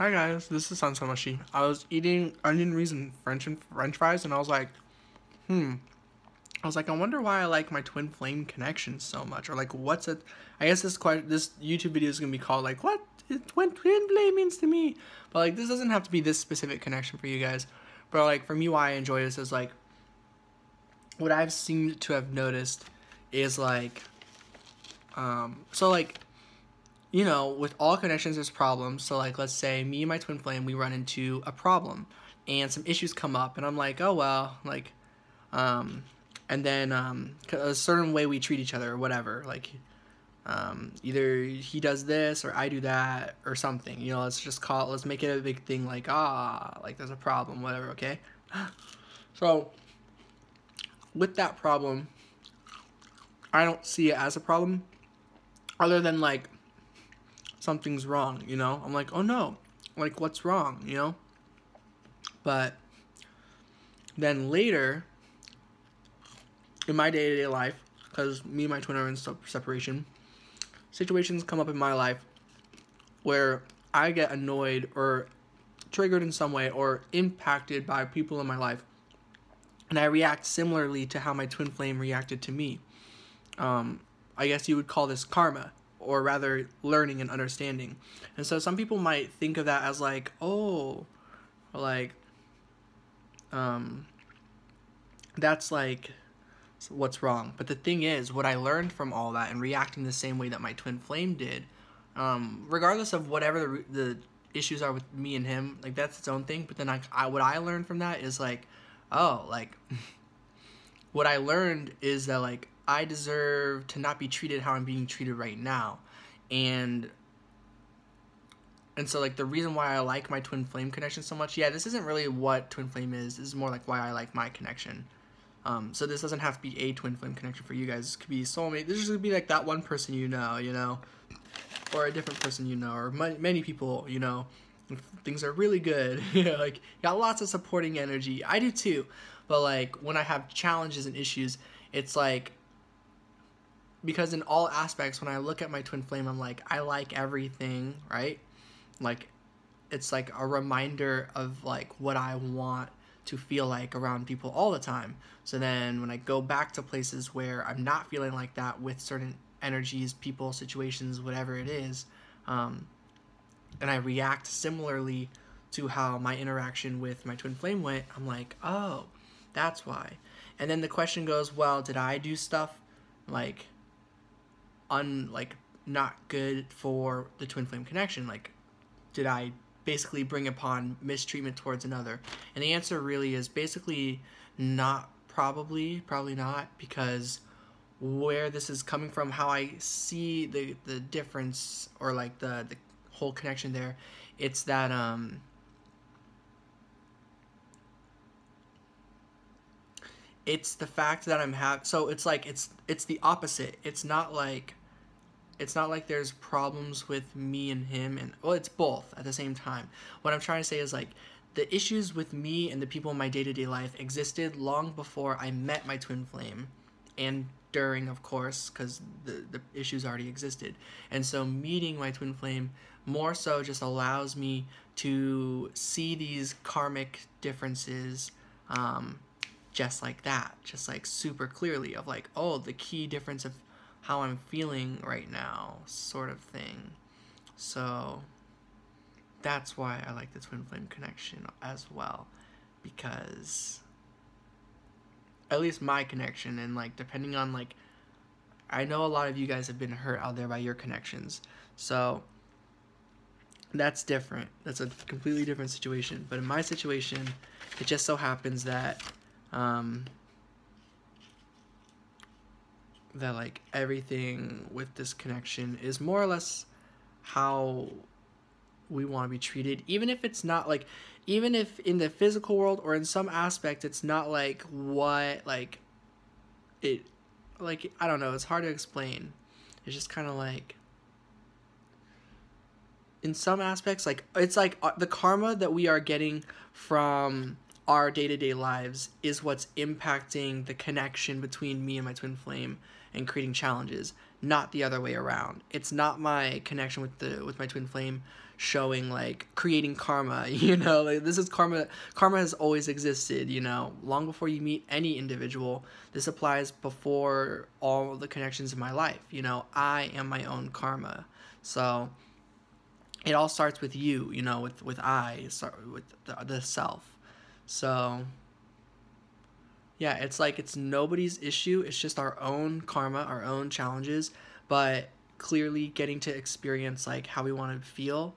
Hi guys, this is Sonsonmushi. I was eating onion rings and French fries, and I was like, I wonder why I like my twin flame connection so much, or like, what's it? I guess this YouTube video is gonna be called like, what twin flame means to me. But like, this doesn't have to be this specific connection for you guys. But like, for me, why I enjoy this is like, what I've seemed to have noticed is like, so like, you know, with all connections, there's problems. So, like, let's say me and my twin flame, we run into a problem, and some issues come up, and I'm like, oh well, like, and then a certain way we treat each other or whatever, like, either he does this or I do that or something. You know, let's make it a big thing, like like there's a problem, whatever. Okay. So, with that problem, I don't see it as a problem, other than like, something's wrong, you know? I'm like, oh no, like what's wrong, you know? But then later, in my day-to-day life, because me and my twin are in separation, situations come up in my life where I get annoyed or triggered in some way or impacted by people in my life, and I react similarly to how my twin flame reacted to me. I guess you would call this karma, or rather learning and understanding. And so some people might think of that as like, oh, like, that's like what's wrong. But the thing is, what I learned from all that and reacting the same way that my twin flame did, regardless of whatever the issues are with me and him, like that's its own thing. But then what I learned from that is like, oh, like what I learned is that like I deserve to not be treated how I'm being treated right now. And so like the reason why I like my twin flame connection so much, yeah, this isn't really what twin flame is. This is more like why I like my connection. So this doesn't have to be a twin flame connection for you guys. This could be soulmate. This could be like that one person you know, or a different person you know, or many people, you know. Things are really good. Like, you got lots of supporting energy. I do too. But like when I have challenges and issues, it's like, because in all aspects, when I look at my twin flame, I'm like, I like everything, right? Like, it's like a reminder of like what I want to feel like around people all the time. So then when I go back to places where I'm not feeling like that with certain energies, people, situations, whatever it is, and I react similarly to how my interaction with my twin flame went, I'm like, oh, that's why. And then the question goes, well, did I do stuff like not good for the twin flame connection? Like, did I basically bring upon mistreatment towards another? And the answer really is basically not, probably not, because where this is coming from, how I see the difference, or like the whole connection there, it's that it's the fact that so it's like it's the opposite. It's not like there's problems with me and him, and well, it's both at the same time. What I'm trying to say is like the issues with me and the people in my day-to-day life existed long before I met my twin flame, and during, of course, because the issues already existed. And so meeting my twin flame more so just allows me to see these karmic differences, just like that, just like super clearly, of like, oh, the key difference of how I'm feeling right now, sort of thing. So that's why I like the twin flame connection as well, because at least my connection, and like depending on like, I know a lot of you guys have been hurt out there by your connections, so that's different. That's a completely different situation. But in my situation, it just so happens that that like everything with this connection is more or less how we want to be treated, even if it's not like, even if in the physical world or in some aspect it's not like what like it, like, I don't know, it's hard to explain. It's just kind of like, in some aspects, like, it's like the karma that we are getting from our day-to-day lives is what's impacting the connection between me and my twin flame and creating challenges, not the other way around. It's not my connection with my twin flame showing like creating karma, you know, like this is karma. Karma has always existed, you know, long before you meet any individual. This applies before all the connections in my life, you know. I am my own karma. So it all starts with you, you know, with I, start with the self. So yeah, it's like it's nobody's issue. It's just our own karma, our own challenges, but clearly getting to experience like how we want to feel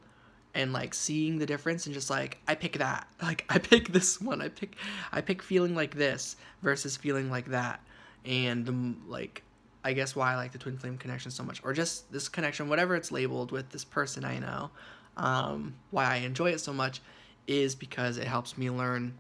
and like seeing the difference and just like I pick that. Like I pick this one. I pick feeling like this versus feeling like that. And like I guess why I like the twin flame connection so much, or just this connection, whatever it's labeled with this person I know, why I enjoy it so much is because it helps me learn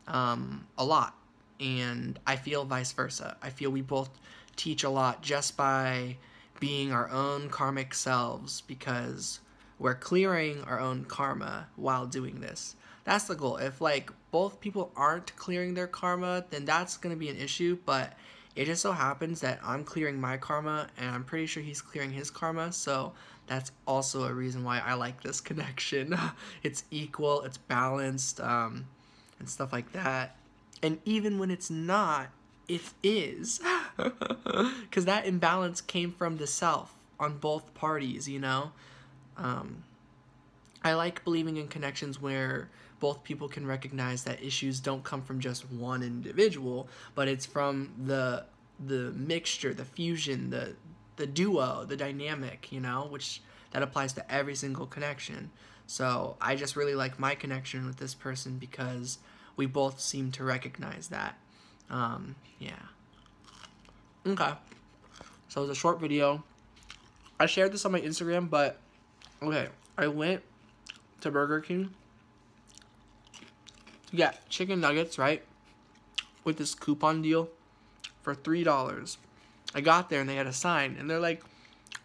a lot. And I feel vice versa. I feel we both teach a lot just by being our own karmic selves, because we're clearing our own karma while doing this. That's the goal. If like both people aren't clearing their karma, then that's going to be an issue, but it just so happens that I'm clearing my karma and I'm pretty sure he's clearing his karma, so that's also a reason why I like this connection. It's equal, it's balanced, and stuff like that. And even when it's not, it is. Because that imbalance came from the self on both parties, you know? I like believing in connections where both people can recognize that issues don't come from just one individual, but it's from the mixture, the fusion, the duo, the dynamic, you know? Which that applies to every single connection. So I just really like my connection with this person because we both seem to recognize that. Yeah. Okay. So it was a short video. I shared this on my Instagram, but okay. I went to Burger King to get chicken nuggets, right? With this coupon deal for $3. I got there and they had a sign and they're like,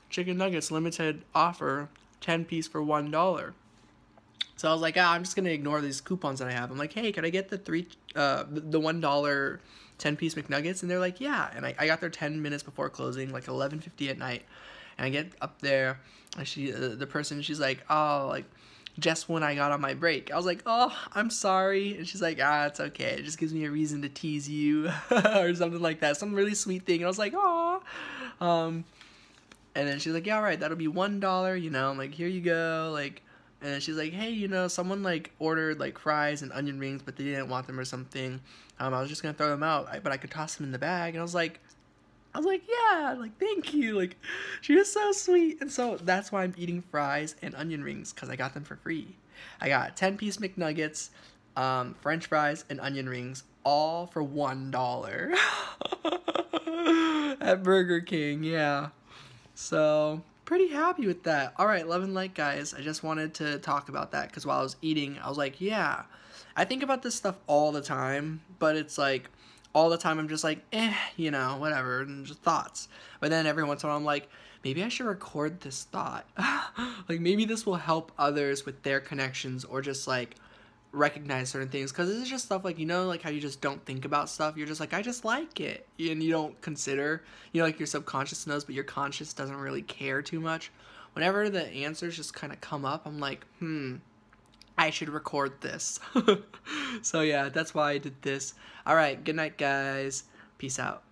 chicken nuggets limited offer, 10 piece for $1. So I was like, I'm just gonna ignore these coupons that I have. I'm like, hey, can I get the $1 10-piece McNuggets? And they're like, yeah. And I got there 10 minutes before closing, like 11:50 at night. And I get up there, and the person, she's like, oh, like just when I got on my break. I was like, oh, I'm sorry. And she's like, it's okay. It just gives me a reason to tease you or something like that. Some really sweet thing. And I was like, oh. And then she's like, yeah, all right, that'll be $1. You know, I'm like, here you go, like. And then she's like, hey, you know, someone, like, ordered, like, fries and onion rings, but they didn't want them or something. I was just going to throw them out, but I could toss them in the bag. And I was like, yeah, like, thank you. Like, she was so sweet. And so that's why I'm eating fries and onion rings, because I got them for free. I got 10-piece McNuggets, French fries, and onion rings, all for $1 at Burger King, yeah. So pretty happy with that. All right, love and light, guys. I just wanted to talk about that because while I was eating, I was like, yeah. I think about this stuff all the time, but it's like all the time I'm just like, you know, whatever, and just thoughts. But then every once in a while I'm like, maybe I should record this thought. Like maybe this will help others with their connections or just like recognize certain things, because this is just stuff like, you know, like how you just don't think about stuff. You're just like, I just like it, and you don't consider, you know, like your subconscious knows but your conscious doesn't really care too much. Whenever the answers just kind of come up, I'm like, I should record this. So yeah, that's why I did this. All right, good night, guys. Peace out.